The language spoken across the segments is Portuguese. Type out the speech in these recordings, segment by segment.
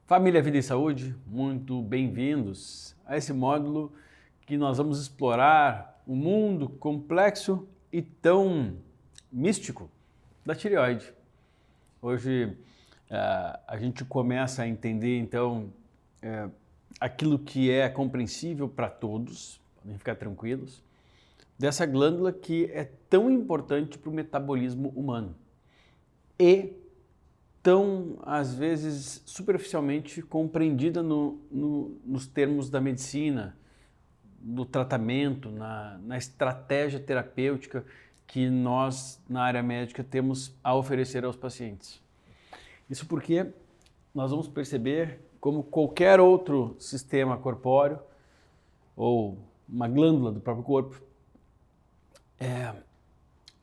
Família, Vida e Saúde, muito bem-vindos a esse módulo que nós vamos explorar o mundo complexo e tão místico da tireoide. Hoje a gente começa a entender então aquilo que é compreensível para todos, podem ficar tranquilos, dessa glândula que é tão importante para o metabolismo humano e tão, às vezes, superficialmente compreendida nos termos da medicina, no tratamento, na estratégia terapêutica que nós, na área médica, temos a oferecer aos pacientes. Isso porque nós vamos perceber como qualquer outro sistema corpóreo ou uma glândula do próprio corpo,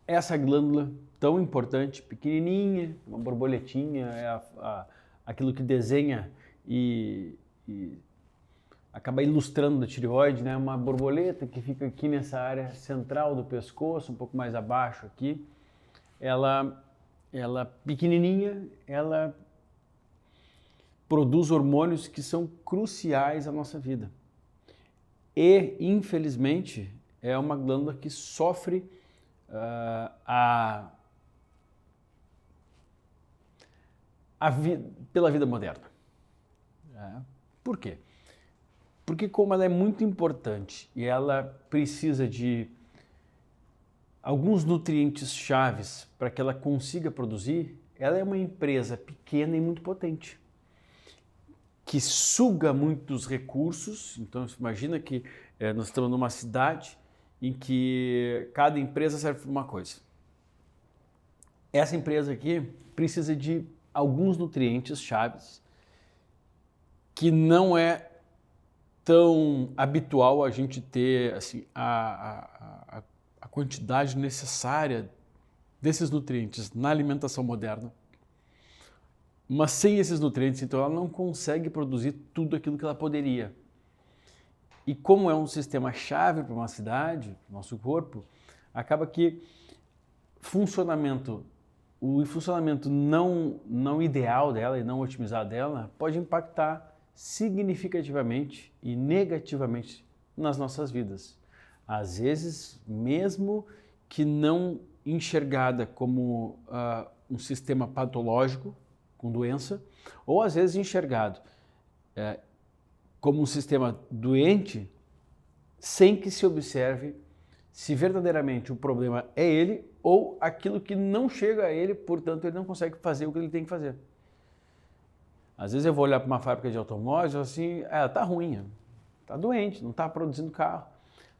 essa glândula tão importante, pequenininha, uma borboletinha, aquilo que desenha e acaba ilustrando a tireoide, né? Uma borboleta que fica aqui nessa área central do pescoço, um pouco mais abaixo aqui. Ela pequenininha, ela produz hormônios que são cruciais à nossa vida. E, infelizmente, é uma glândula que sofre pela vida moderna. Por quê? Porque como ela é muito importante e ela precisa de alguns nutrientes chaves para que ela consiga produzir, ela é uma empresa pequena e muito potente, que suga muitos recursos. Então você imagina que nós estamos numa cidade em que cada empresa serve para uma coisa. Essa empresa aqui precisa de alguns nutrientes chaves que não é tão habitual a gente ter assim, a quantidade necessária desses nutrientes na alimentação moderna. Mas sem esses nutrientes, então, ela não consegue produzir tudo aquilo que ela poderia. E como é um sistema chave para uma cidade, nosso corpo, acaba que o funcionamento não ideal dela e não otimizado dela pode impactar significativamente e negativamente nas nossas vidas. Às vezes, mesmo que não enxergada como um sistema patológico, com doença, ou às vezes enxergado como um sistema doente, sem que se observe se verdadeiramente o problema é ele ou aquilo que não chega a ele, portanto ele não consegue fazer o que ele tem que fazer. Às vezes eu vou olhar para uma fábrica de automóveis e assim, ela está ruim, está doente, não está produzindo carro.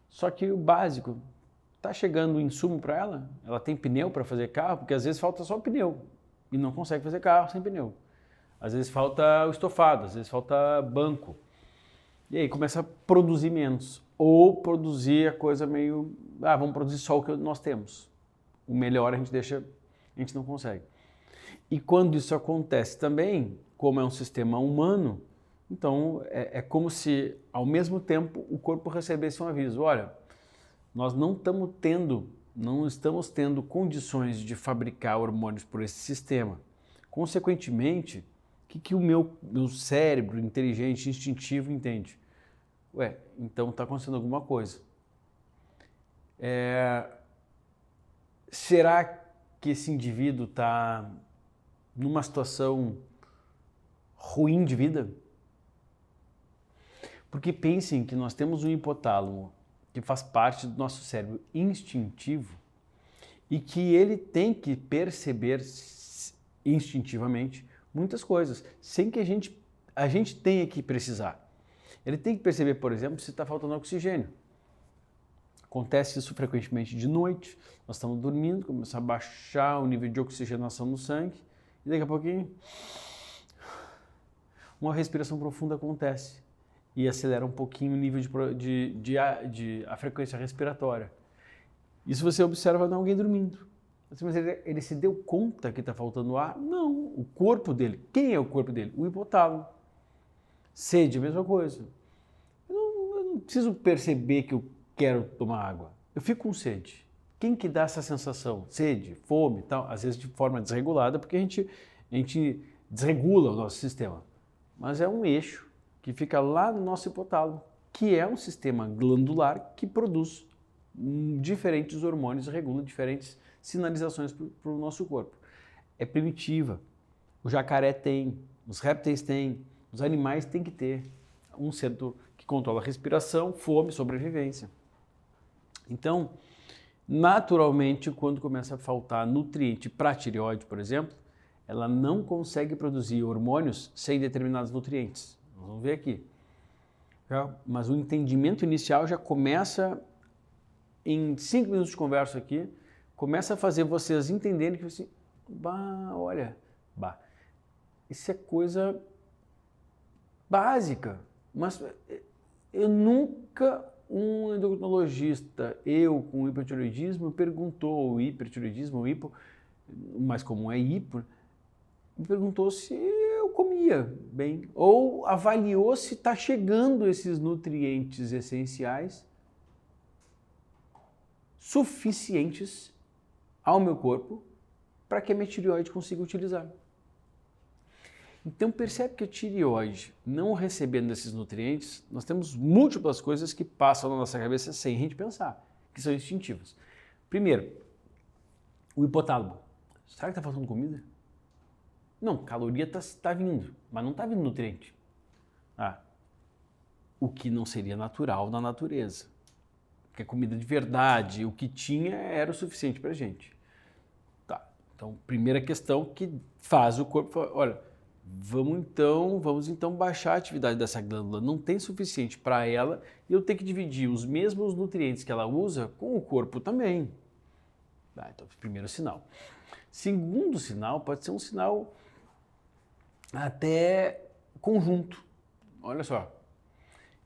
Só que o básico, está chegando o insumo para ela? Ela tem pneu para fazer carro? Porque às vezes falta só o pneu e não consegue fazer carro sem pneu. Às vezes falta o estofado, às vezes falta banco. E aí começa a produzir menos. Ou produzir a coisa meio, vamos produzir só o que nós temos. O melhor a gente não consegue. E quando isso acontece também, como é um sistema humano, então é como se ao mesmo tempo o corpo recebesse um aviso. Olha, nós não estamos tendo condições de fabricar hormônios por esse sistema. Consequentemente, o que o meu cérebro inteligente, instintivo entende? Então está acontecendo alguma coisa. Será que esse indivíduo está numa situação ruim de vida? Porque pensem que nós temos um hipotálamo que faz parte do nosso cérebro instintivo e que ele tem que perceber instintivamente muitas coisas, sem que a gente tenha que precisar. Ele tem que perceber, por exemplo, se está faltando oxigênio. Acontece isso frequentemente de noite, nós estamos dormindo, começa a baixar o nível de oxigenação no sangue e daqui a pouquinho uma respiração profunda acontece e acelera um pouquinho o nível a frequência respiratória. Isso você observa em alguém dormindo. Mas ele se deu conta que está faltando ar? Não, o corpo dele. Quem é o corpo dele? O hipotálamo. Sede, a mesma coisa. Eu não preciso perceber que eu quero tomar água. Eu fico com sede. Quem que dá essa sensação? Sede, fome e tal, às vezes de forma desregulada, porque a gente desregula o nosso sistema. mas é um eixo que fica lá no nosso hipotálamo, que é um sistema glandular que produz diferentes hormônios e regula diferentes sinalizações para o nosso corpo. É primitiva. O jacaré tem, os répteis têm, os animais têm que ter um centro que controla a respiração, fome, sobrevivência. Então, naturalmente, quando começa a faltar nutriente para a tireoide, por exemplo, ela não consegue produzir hormônios sem determinados nutrientes. Nós vamos ver aqui. Mas o entendimento inicial já começa, em 5 minutos de conversa aqui, começa a fazer vocês entenderem que assim, olha, isso é coisa básica, mas eu nunca, um endocrinologista, eu com hipotireoidismo, perguntou, o hipertireoidismo, o hipo, o mais comum é hipo, me perguntou se eu comia bem, ou avaliou se está chegando esses nutrientes essenciais suficientes ao meu corpo para que a minha tireoide consiga utilizar. Então percebe que a tireoide, não recebendo esses nutrientes, nós temos múltiplas coisas que passam na nossa cabeça sem a gente pensar, que são instintivas. Primeiro, o hipotálamo. Será que está faltando comida? Não, caloria está vindo, mas não está vindo nutriente. O que não seria natural na natureza. Porque a comida de verdade, o que tinha era o suficiente para a gente. Tá, então primeira questão que faz o corpo, olha, vamos então baixar a atividade dessa glândula, não tem suficiente para ela e eu tenho que dividir os mesmos nutrientes que ela usa com o corpo também. Então, primeiro sinal. Segundo sinal, pode ser um sinal até conjunto. Olha só,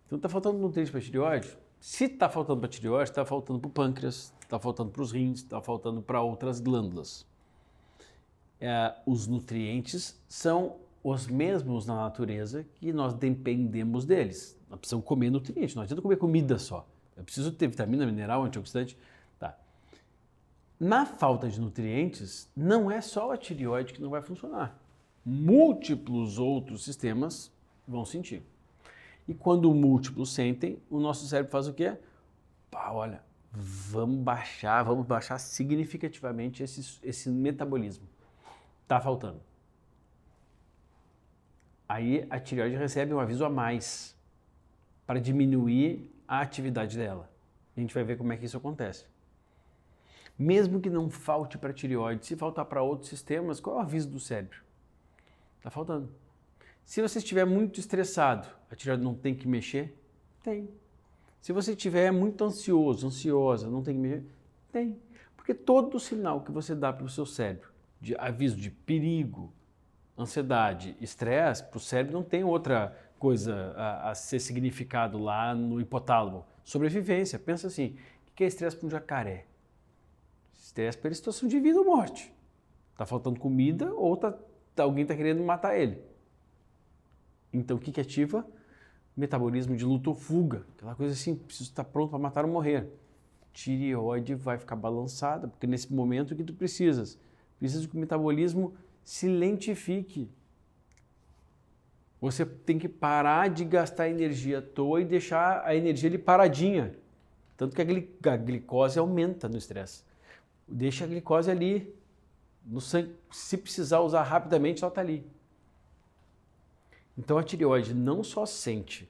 então está faltando nutrientes para a tireoide? Se está faltando para a tireoide, está faltando para o pâncreas, está faltando para os rins, está faltando para outras glândulas. Os nutrientes são os mesmos na natureza que nós dependemos deles. Nós precisamos comer nutrientes, não adianta comer comida só. Eu preciso ter vitamina, mineral, antioxidante. Tá. Na falta de nutrientes, não é só a tireoide que não vai funcionar. Múltiplos outros sistemas vão sentir. E quando múltiplos sentem, o nosso cérebro faz o quê? Olha, vamos baixar significativamente esse metabolismo. Está faltando. Aí a tireoide recebe um aviso a mais para diminuir a atividade dela. A gente vai ver como é que isso acontece. Mesmo que não falte para a tireoide, se faltar para outros sistemas, qual é o aviso do cérebro? Está faltando. Se você estiver muito estressado, a tireoide não tem que mexer? Tem. Se você estiver muito ansioso, ansiosa, não tem que mexer? Tem. Porque todo sinal que você dá para o seu cérebro, de aviso de perigo, ansiedade, estresse, para o cérebro não tem outra coisa a ser significado lá no hipotálamo. Sobrevivência. Pensa assim, o que é estresse para um jacaré? Estresse para ele, situação de vida ou morte. Está faltando comida ou alguém está querendo matar ele. Então o que ativa? Metabolismo de luta ou fuga. Aquela coisa assim, preciso estar pronto para matar ou morrer. Tireoide vai ficar balançada, porque nesse momento o que tu precisas? Precisa que o metabolismo se lentifique. Você tem que parar de gastar energia à toa e deixar a energia ali paradinha. Tanto que a glicose aumenta no estresse. Deixa a glicose ali no sangue. Se precisar usar rapidamente, ela está ali. Então a tireoide não só sente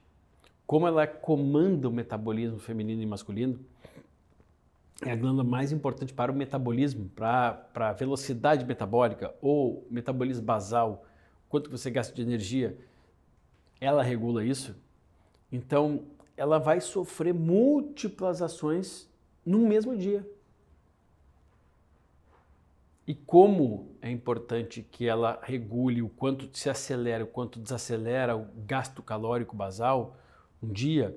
como ela comanda o metabolismo feminino e masculino, é a glândula mais importante para o metabolismo, para a velocidade metabólica ou metabolismo basal, quanto você gasta de energia, ela regula isso. Então, ela vai sofrer múltiplas ações num mesmo dia. E como é importante que ela regule o quanto se acelera, o quanto desacelera o gasto calórico basal um dia,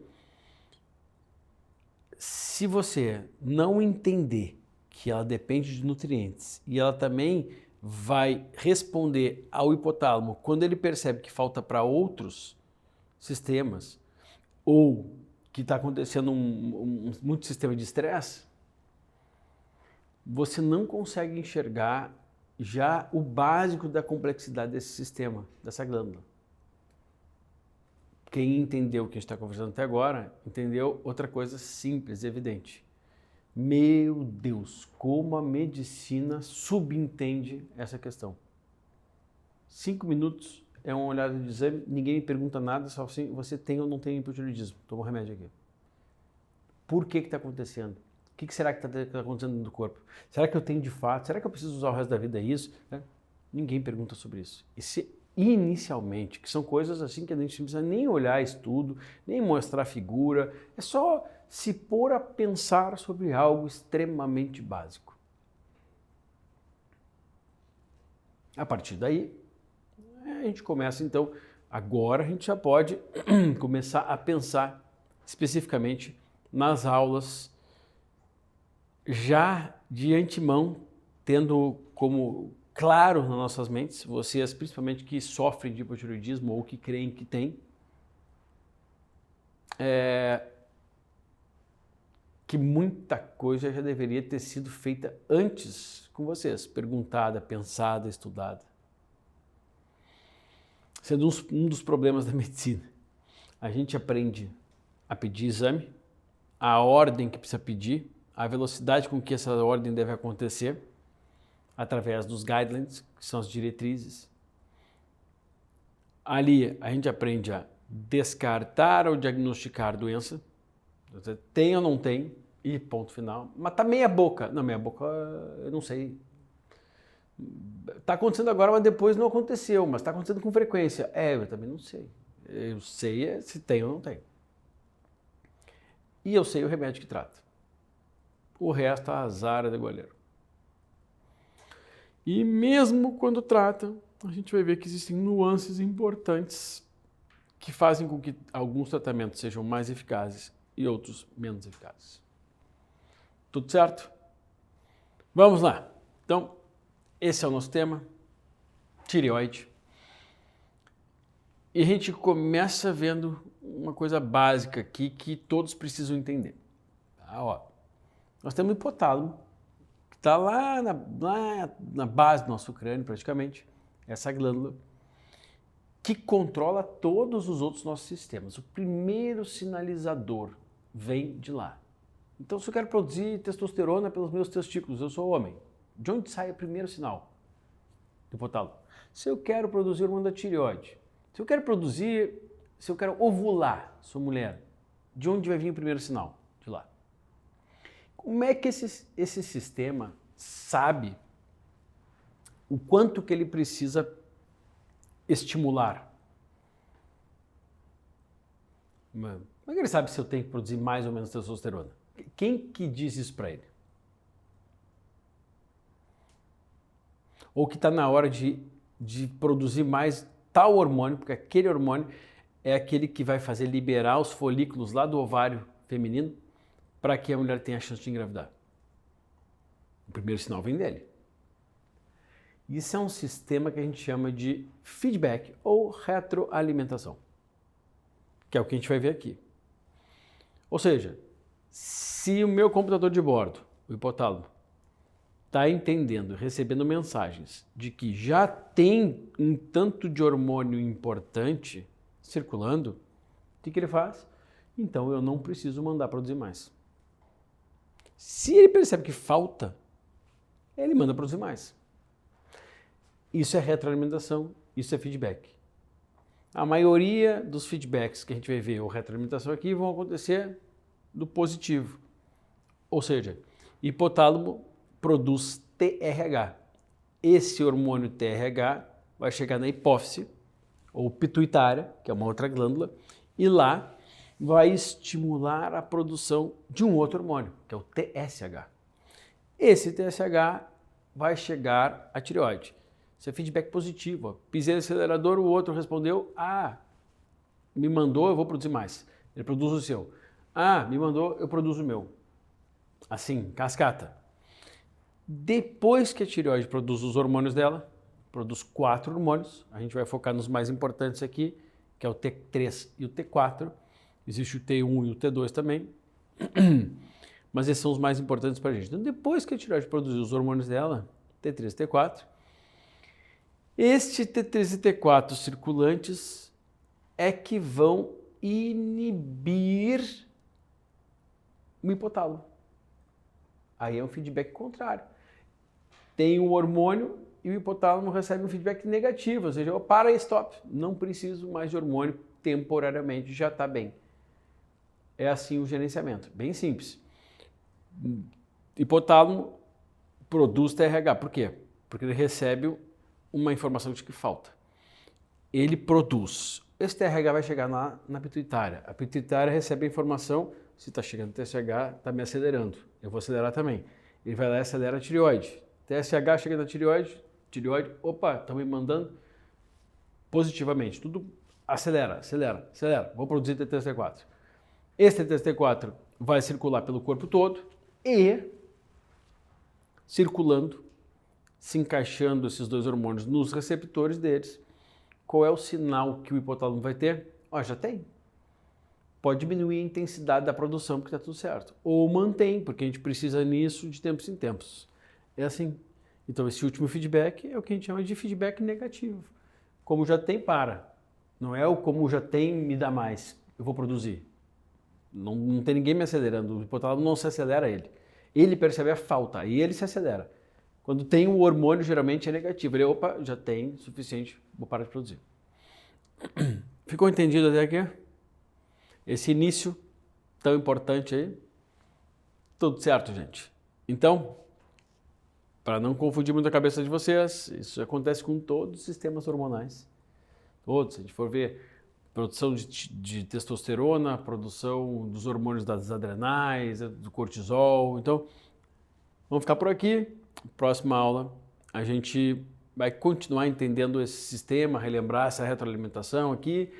se você não entender que ela depende de nutrientes e ela também vai responder ao hipotálamo quando ele percebe que falta para outros sistemas ou que está acontecendo muito sistema de estresse, você não consegue enxergar já o básico da complexidade desse sistema, dessa glândula. quem entendeu o que a gente está conversando até agora, entendeu outra coisa simples e evidente. Meu Deus, como a medicina subentende essa questão. 5 minutos é uma olhada de exame, ninguém me pergunta nada, só assim, você tem ou não tem hipotireoidismo? Toma um remédio aqui. Por que está acontecendo? O que será que está acontecendo no corpo? Será que eu tenho de fato? Será que eu preciso usar o resto da vida isso? Ninguém pergunta sobre isso. E se inicialmente, que são coisas assim que a gente não precisa nem olhar estudo, nem mostrar figura, é só se pôr a pensar sobre algo extremamente básico. A partir daí, a gente começa então, agora a gente já pode começar a pensar especificamente nas aulas, já de antemão, tendo como claro nas nossas mentes, vocês principalmente que sofrem de hipotireoidismo ou que creem que têm, que muita coisa já deveria ter sido feita antes com vocês, perguntada, pensada, estudada. Sendo um dos problemas da medicina. A gente aprende a pedir exame, a ordem que precisa pedir, a velocidade com que essa ordem deve acontecer, através dos guidelines, que são as diretrizes. Ali a gente aprende a descartar ou diagnosticar doença, tem ou não tem, e ponto final. Mas tá meia boca. Não, meia boca eu não sei. Está acontecendo agora, mas depois não aconteceu, mas está acontecendo com frequência. Eu também não sei. Eu sei se tem ou não tem. E eu sei o remédio que trata. O resto, a azar de goleiro. E mesmo quando trata, a gente vai ver que existem nuances importantes que fazem com que alguns tratamentos sejam mais eficazes e outros menos eficazes. Tudo certo? Vamos lá. Então, esse é o nosso tema, tireoide. E a gente começa vendo uma coisa básica aqui que todos precisam entender. Tá, nós temos o hipotálamo, que está lá na base do nosso crânio, praticamente, essa glândula, que controla todos os outros nossos sistemas. O primeiro sinalizador vem de lá. Então, se eu quero produzir testosterona pelos meus testículos, eu sou homem. De onde sai o primeiro sinal do hipotálamo? Se eu quero produzir hormônio da tireoide, se eu quero ovular, sou mulher, de onde vai vir o primeiro sinal? De lá. Como é que esse sistema sabe o quanto que ele precisa estimular? Como é que ele sabe se eu tenho que produzir mais ou menos testosterona? Quem que diz isso para ele? Ou que está na hora de produzir mais tal hormônio, porque aquele hormônio é aquele que vai fazer liberar os folículos lá do ovário feminino para que a mulher tenha a chance de engravidar. O primeiro sinal vem dele. Isso é um sistema que a gente chama de feedback ou retroalimentação, que é o que a gente vai ver aqui. Ou seja, se o meu computador de bordo, o hipotálamo, está entendendo, recebendo mensagens de que já tem um tanto de hormônio importante circulando, o que ele faz? Então eu não preciso mandar produzir mais. Se ele percebe que falta, ele manda produzir mais. Isso é retroalimentação, isso é feedback. A maioria dos feedbacks que a gente vai ver, ou retroalimentação aqui, vão acontecer do positivo. Ou seja, hipotálamo produz TRH. Esse hormônio TRH vai chegar na hipófise, ou pituitária, que é uma outra glândula, e lá vai estimular a produção de um outro hormônio, que é o TSH. Esse TSH vai chegar à tireoide. Isso é feedback positivo. Pisei no acelerador, o outro respondeu, me mandou, eu vou produzir mais. Ele produz o seu. Me mandou, eu produzo o meu. Assim, cascata. Depois que a tireoide produz os hormônios dela, produz 4 hormônios, a gente vai focar nos mais importantes aqui, que é o T3 e o T4. Existe o T1 e o T2 também, mas esses são os mais importantes para a gente. Então, depois que a tireoide produzir os hormônios dela, T3 e T4, este T3 e T4 circulantes é que vão inibir o hipotálamo. Aí é um feedback contrário. Tem o hormônio e o hipotálamo recebe um feedback negativo, ou seja, para aí, stop, não preciso mais de hormônio temporariamente, já está bem. É assim o gerenciamento, bem simples. Hipotálamo produz TRH, por quê? Porque ele recebe uma informação de que falta. Ele produz. Esse TRH vai chegar na pituitária. A pituitária recebe a informação, se está chegando TSH, está me acelerando. Eu vou acelerar também. Ele vai lá e acelera a tireoide. TSH chega na tireoide, opa, estão me mandando positivamente. Tudo acelera. Vou produzir TTST4. Esse TTST4 vai circular pelo corpo todo e, circulando, se encaixando esses dois hormônios nos receptores deles, qual é o sinal que o hipotálamo vai ter? Já tem. Pode diminuir a intensidade da produção, porque está tudo certo. Ou mantém, porque a gente precisa nisso de tempos em tempos. É assim. Então, esse último feedback é o que a gente chama de feedback negativo. Como já tem, para. Não é o como já tem, me dá mais. Eu vou produzir. Não tem ninguém me acelerando. O hipotálamo não se acelera ele. Ele percebe a falta e ele se acelera. Quando tem o hormônio, geralmente é negativo. Ele, opa, já tem suficiente, vou parar de produzir. Ficou entendido até aqui? Esse início tão importante aí? Tudo certo, gente? Então, para não confundir muito a cabeça de vocês, isso acontece com todos os sistemas hormonais. Todos, se a gente for ver produção de testosterona, produção dos hormônios das adrenais, do cortisol. Então, vamos ficar por aqui. Próxima aula, a gente vai continuar entendendo esse sistema, relembrar essa retroalimentação aqui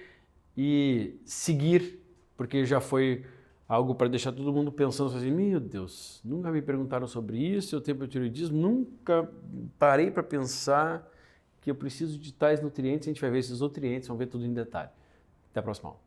e seguir, porque já foi algo para deixar todo mundo pensando assim, meu Deus, nunca me perguntaram sobre isso, eu tenho hipotireoidismo, nunca parei para pensar que eu preciso de tais nutrientes, a gente vai ver esses nutrientes, vamos ver tudo em detalhe. Até a próxima aula.